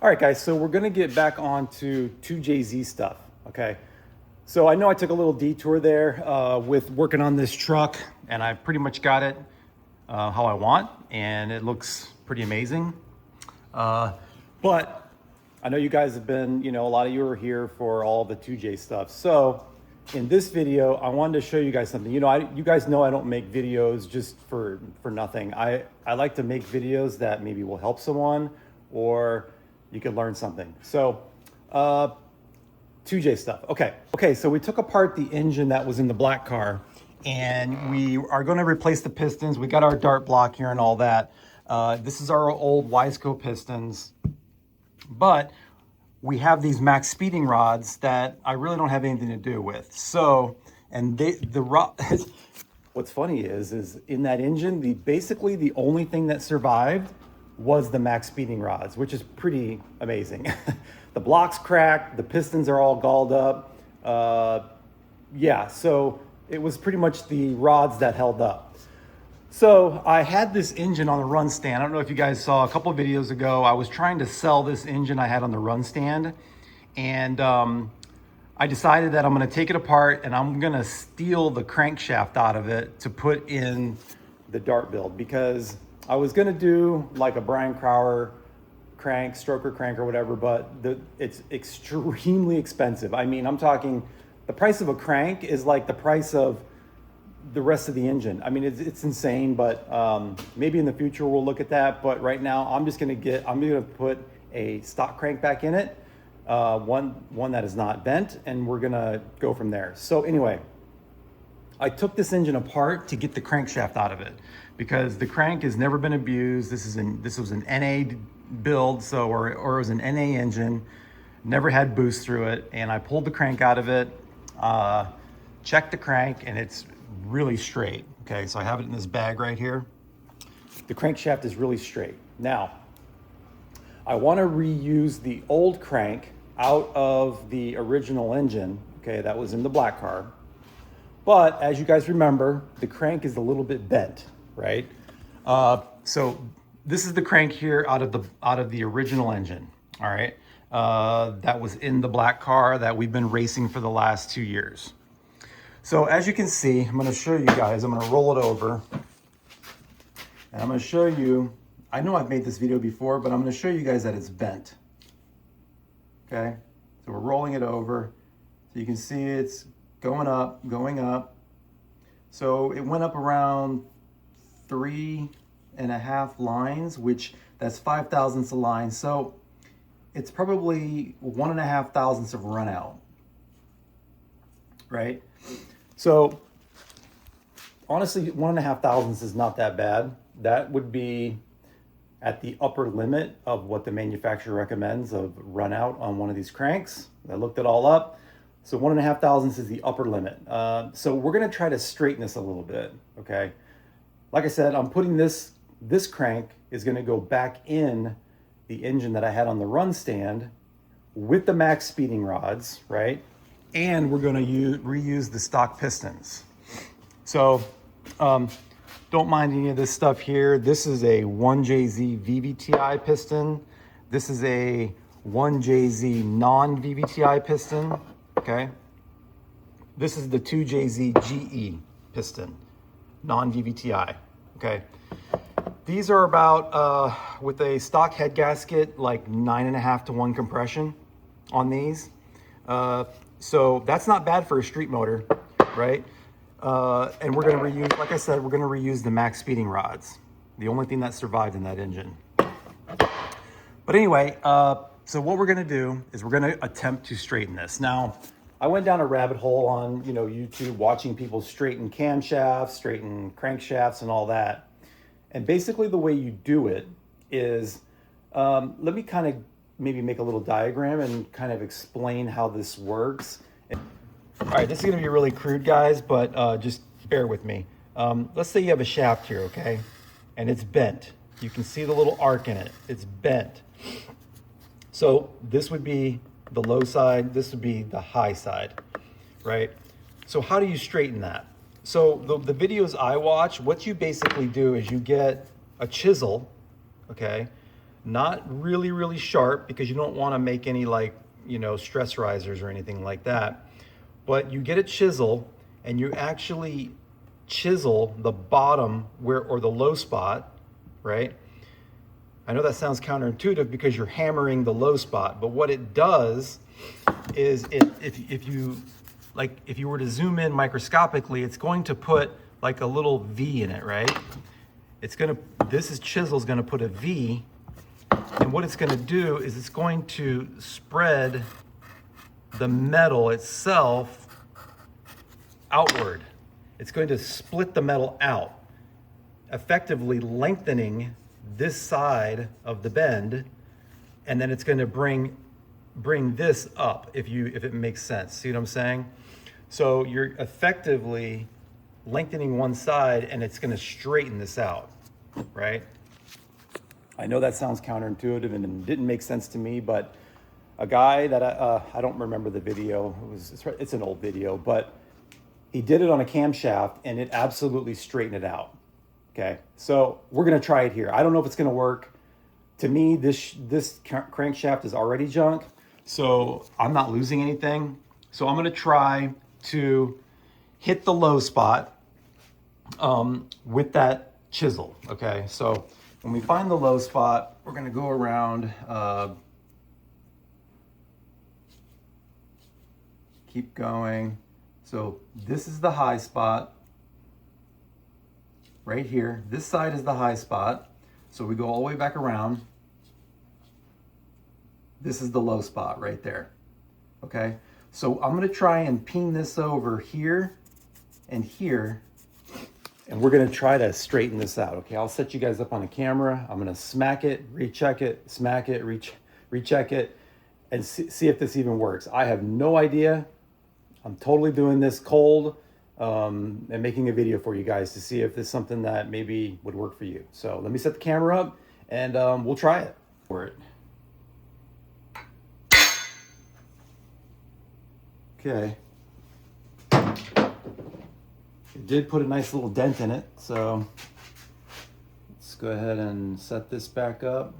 All right, guys, so we're gonna get back on to 2JZ stuff, okay? So I know I took a little detour there with working on this truck, and I pretty much got it how I want, and it looks pretty amazing. But I know you guys have been, a lot of you are here for all the 2J stuff. So in this video, I wanted to show you guys something. You guys know I don't make videos just for nothing. I like to make videos that maybe will help someone or you could learn something. So 2J stuff. Okay, so we took apart the engine that was in the black car and we are going to replace the pistons. We got our dart block here and all that. This is our old Wiseco pistons, but we have these max speeding rods that I really don't have anything to do with. So, and the rod, what's funny is in that engine, basically the only thing that survived was the max speeding rods, which is pretty amazing. The block's cracked, the pistons are all galled up. Yeah, so it was pretty much the rods that held up. So I had this engine on the run stand. I don't know if you guys saw a couple of videos ago, I was trying to sell this engine I had on the run stand. And I decided that I'm gonna take it apart and I'm gonna steal the crankshaft out of it to put in the dart build, because I was gonna do like a Brian Crower crank, stroker crank or whatever, but it's extremely expensive. I mean, I'm talking, the price of a crank is like the price of the rest of the engine. I mean, it's insane, but maybe in the future we'll look at that. But right now I'm gonna put a stock crank back in it, one that is not bent, and we're gonna go from there. So anyway, I took this engine apart to get the crankshaft out of it because the crank has never been abused. This was an NA build, or it was an NA engine, never had boost through it. And I pulled the crank out of it, checked the crank, and it's really straight. Okay, so I have it in this bag right here. The crankshaft is really straight. Now, I want to reuse the old crank out of the original engine, okay, that was in the black car. But as you guys remember, the crank is a little bit bent, right? So this is the crank here out of the original engine, all right? That was in the black car that we've been racing for the last 2 years. So as you can see, I'm gonna show you guys, I'm gonna roll it over. And I'm gonna show you, I know I've made this video before, but I'm gonna show you guys that it's bent. Okay, so we're rolling it over. So you can see it's going up. So it went up around 3.5 lines, which that's 5 thousandths a line. So it's probably 1.5 thousandths of run out, right? So honestly, 1.5 thousandths is not that bad. That would be at the upper limit of what the manufacturer recommends of run out on one of these cranks. I looked it all up. So 1.5 thousandths is the upper limit. So we're gonna try to straighten this a little bit, okay? Like I said, I'm putting this crank is gonna go back in the engine that I had on the run stand with the max speeding rods, right? And we're gonna reuse the stock pistons. So don't mind any of this stuff here. This is a 1JZ VVTI piston. This is a 1JZ non-VVTI piston. Okay, this is the 2JZ GE piston, non-VVTI, okay? These are about, with a stock head gasket, like 9.5 to 1 compression on these. So that's not bad for a street motor, right? And we're gonna reuse, like I said, we're gonna reuse the max speeding rods. The only thing that survived in that engine. But anyway, so what we're gonna do is we're gonna attempt to straighten this. Now, I went down a rabbit hole on YouTube watching people straighten camshafts, straighten crankshafts and all that. And basically the way you do it is, let me kind of maybe make a little diagram and kind of explain how this works. All right, this is gonna be really crude, guys, but just bear with me. Let's say you have a shaft here, okay? And it's bent. You can see the little arc in it. It's bent. So this would be the low side, this would be the high side, right? So how do you straighten that? So the videos I watch, what you basically do is you get a chisel, okay? Not really, really sharp, because you don't want to make any, like, you know, stress risers or anything like that. But you get a chisel and you actually chisel the bottom where, or the low spot, right? I know that sounds counterintuitive because you're hammering the low spot, but what it does is if you were to zoom in microscopically, it's going to put like a little V in it, right? Chisel's gonna put a V, and what it's gonna do is it's going to spread the metal itself outward. It's going to split the metal out, effectively lengthening this side of the bend, and then it's going to bring this up, if it makes sense. See what I'm saying? So you're effectively lengthening one side, and it's going to straighten this out, right? I know that sounds counterintuitive and it didn't make sense to me, but a guy that I don't remember the video. It's an old video, but he did it on a camshaft and it absolutely straightened it out. Okay, so we're gonna try it here. I don't know if it's gonna work. To me, this crankshaft is already junk, so I'm not losing anything. So I'm gonna try to hit the low spot with that chisel. Okay, so when we find the low spot, we're gonna go around, keep going. So this is the high spot right here. This side is the high spot. So we go all the way back around. This is the low spot right there. Okay, so I'm gonna try and ping this over here and here, and we're gonna try to straighten this out. Okay, I'll set you guys up on a camera. I'm gonna smack it, recheck it, smack it, recheck it, and see if this even works. I have no idea. I'm totally doing this cold and making a video for you guys to see if this is something that maybe would work for you. So let me set the camera up and we'll try it for it. Okay. It did put a nice little dent in it, so let's go ahead and set this back up.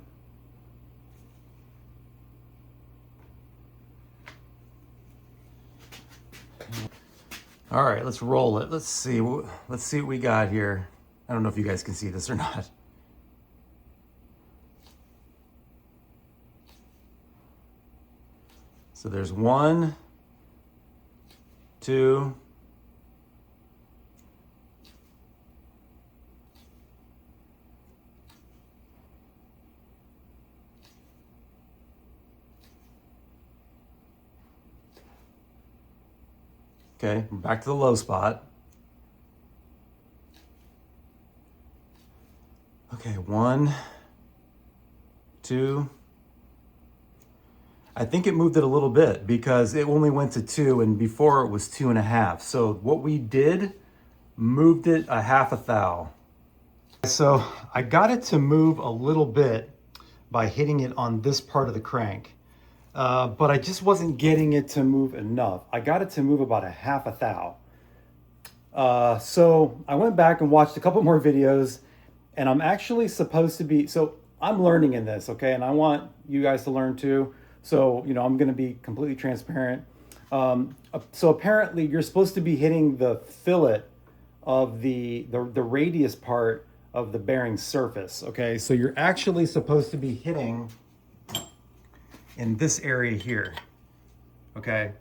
All right, let's roll it. Let's see what we got here. I don't know if you guys can see this or not. So there's 1, 2, okay, back to the low spot. Okay, 1, 2. I think it moved it a little bit because it only went to 2 and before it was 2.5. So what we did, moved it a half a thou. So I got it to move a little bit by hitting it on this part of the crank. But I just wasn't getting it to move enough. I got it to move about a half a thou. So I went back and watched a couple more videos, and I'm actually supposed to be, so I'm learning in this, okay? And I want you guys to learn too. So, you know, I'm gonna be completely transparent. So apparently you're supposed to be hitting the fillet of the radius part of the bearing surface, okay? So you're actually supposed to be hitting in this area here, okay?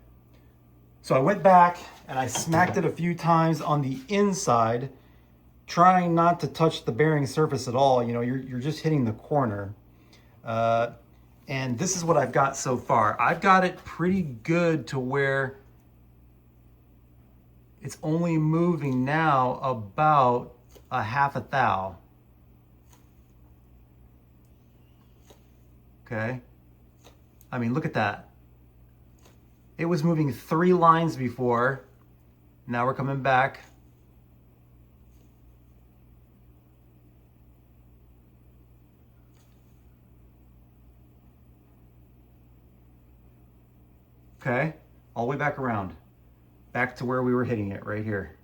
So I went back and I smacked it a few times on the inside, trying not to touch the bearing surface at all. You know, you're just hitting the corner. And this is what I've got so far. I've got it pretty good to where it's only moving now about a half a thou. Okay. I mean, look at that. It was moving 3 lines before. Now we're coming back. Okay, all the way back around. Back to where we were hitting it, right here.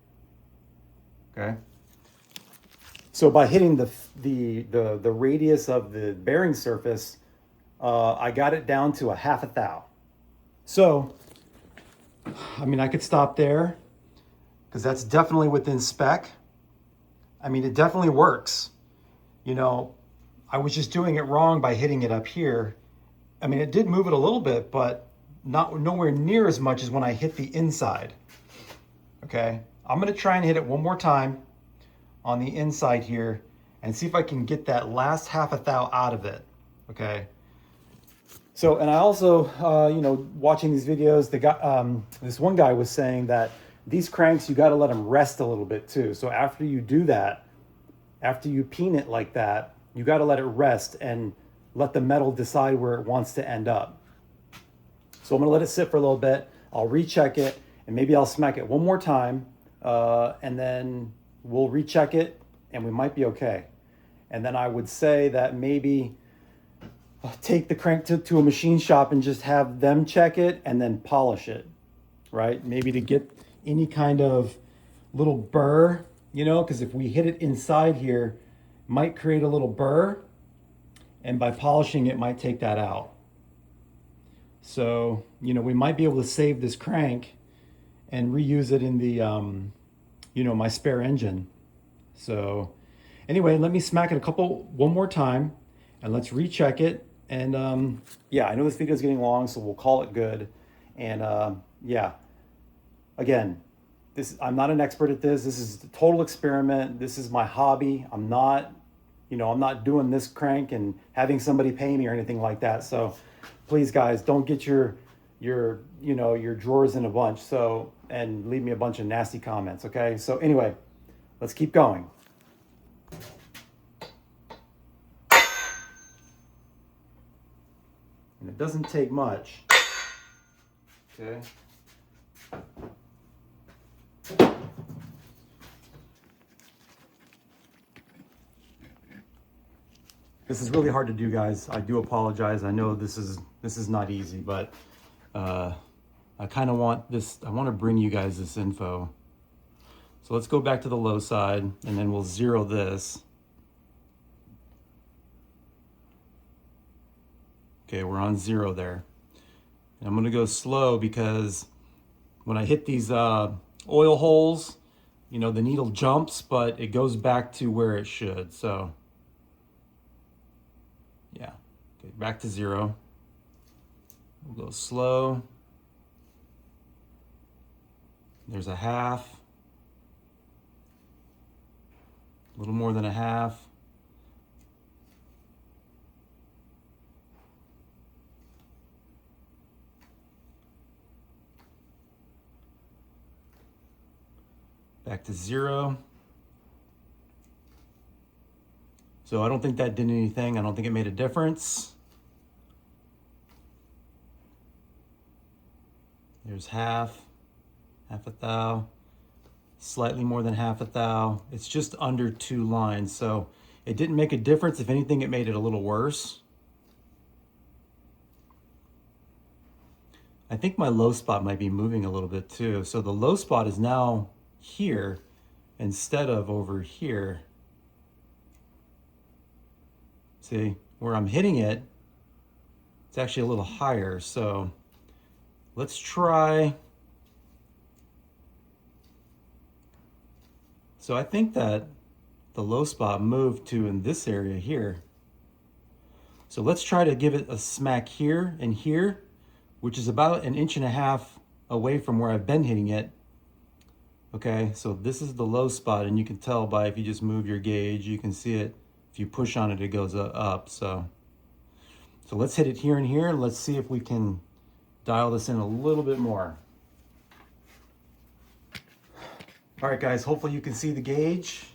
Okay. So by hitting the radius of the bearing surface, I got it down to a half a thou. So, I mean, I could stop there because that's definitely within spec. I mean, it definitely works. You know, I was just doing it wrong by hitting it up here. I mean, it did move it a little bit, but nowhere near as much as when I hit the inside. Okay, I'm gonna try and hit it one more time on the inside here and see if I can get that last half a thou out of it. Okay. So, and I also, you know, watching these videos, this one guy was saying that these cranks, you got to let them rest a little bit too. So after you do that, after you peen it like that, you got to let it rest and let the metal decide where it wants to end up. So I'm going to let it sit for a little bit. I'll recheck it and maybe I'll smack it one more time, and then we'll recheck it and we might be okay. And then I would say that maybe take the crank to a machine shop and just have them check it and then polish it, right? Maybe to get any kind of little burr, you know, because if we hit it inside here, it might create a little burr, and by polishing it might take that out. So, you know, we might be able to save this crank and reuse it in the, you know, my spare engine. So anyway, let me smack it one more time and let's recheck it. And yeah, I know this video is getting long, so we'll call it good. And yeah, again, I'm not an expert at this. This is a total experiment. This is my hobby. I'm not, you know, I'm not doing this crank and having somebody pay me or anything like that. So please, guys, don't get your you know, your drawers in a bunch. So, and leave me a bunch of nasty comments. Okay. So anyway, let's keep going. And it doesn't take much. Okay. This is really hard to do, guys. I do apologize. I know this is not easy, but I kind of want this. I want to bring you guys this info. So let's go back to the low side, and then we'll zero this. Okay, we're on 0 there. And I'm gonna go slow because when I hit these oil holes, you know, the needle jumps, but it goes back to where it should. So yeah, okay, back to 0. We'll go slow. There's a half, a little more than a half. Back to 0. So I don't think that did anything. I don't think it made a difference. There's half a thou, slightly more than half a thou. It's just under 2 lines. So it didn't make a difference. If anything, it made it a little worse. I think my low spot might be moving a little bit too. So the low spot is now here instead of over here. See, where I'm hitting it, it's actually a little higher. So let's try. So I think that the low spot moved to in this area here. So let's try to give it a smack here and here, which is about 1.5 inches away from where I've been hitting it. Okay, so this is the low spot, and you can tell by if you just move your gauge, you can see it. If you push on it, it goes up. So let's hit it here and here, and let's see if we can dial this in a little bit more. All right, guys, hopefully you can see the gauge.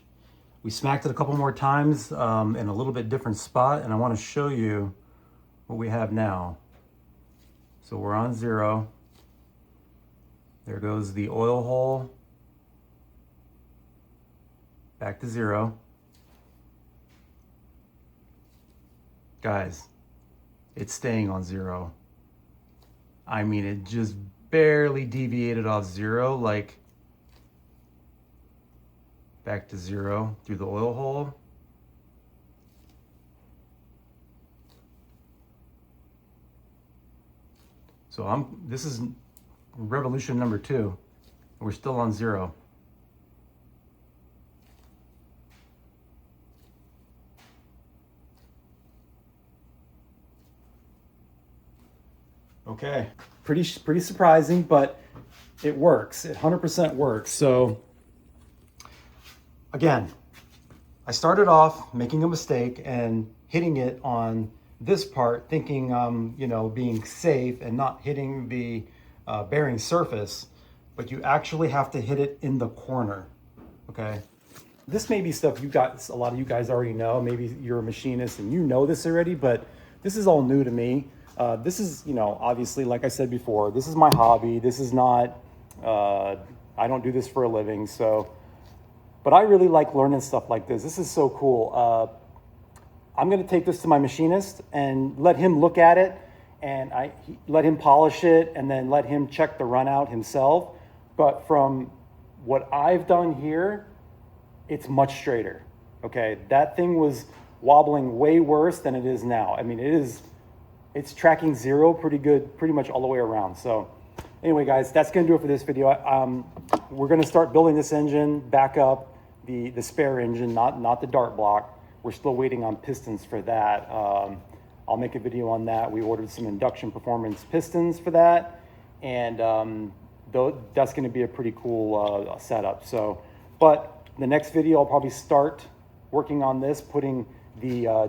We smacked it a couple more times in a little bit different spot, and I want to show you what we have now. So we're on 0. There goes the oil hole. Back to 0. Guys, it's staying on 0. I mean, it just barely deviated off 0, like back to 0 through the oil hole. So this is revolution number 2. We're still on 0. Okay, pretty surprising, but it works. It 100% works. So again, I started off making a mistake and hitting it on this part, thinking you know, being safe and not hitting the bearing surface, but you actually have to hit it in the corner. Okay, this may be stuff you guys, a lot of you guys already know. Maybe you're a machinist and you know this already, but this is all new to me. This is, you know, obviously, like I said before, this is my hobby. This is not, I don't do this for a living. So, but I really like learning stuff like this. This is so cool. I'm going to take this to my machinist and let him look at it, and let him polish it, and then let him check the run out himself. But from what I've done here, it's much straighter. Okay. That thing was wobbling way worse than it is now. I mean, it's tracking 0 pretty good, pretty much all the way around. So anyway, guys, that's going to do it for this video. We're going to start building this engine back up, the spare engine, not the dart block. We're still waiting on pistons for that. I'll make a video on that. We ordered some induction performance pistons for that, and that's going to be a pretty cool setup. So, but the next video I'll probably start working on this, putting the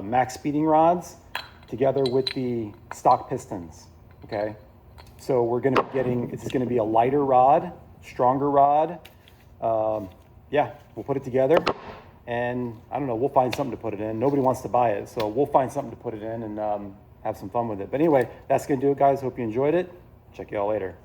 max speeding rods together with the stock pistons. Okay, so we're going to be getting, it's going to be a lighter rod, stronger rod. Yeah, we'll put it together, and I don't know, we'll find something to put it in. Nobody wants to buy it, so we'll find something to put it in and have some fun with it. But anyway, that's going to do it, guys. Hope you enjoyed it. Check you all later.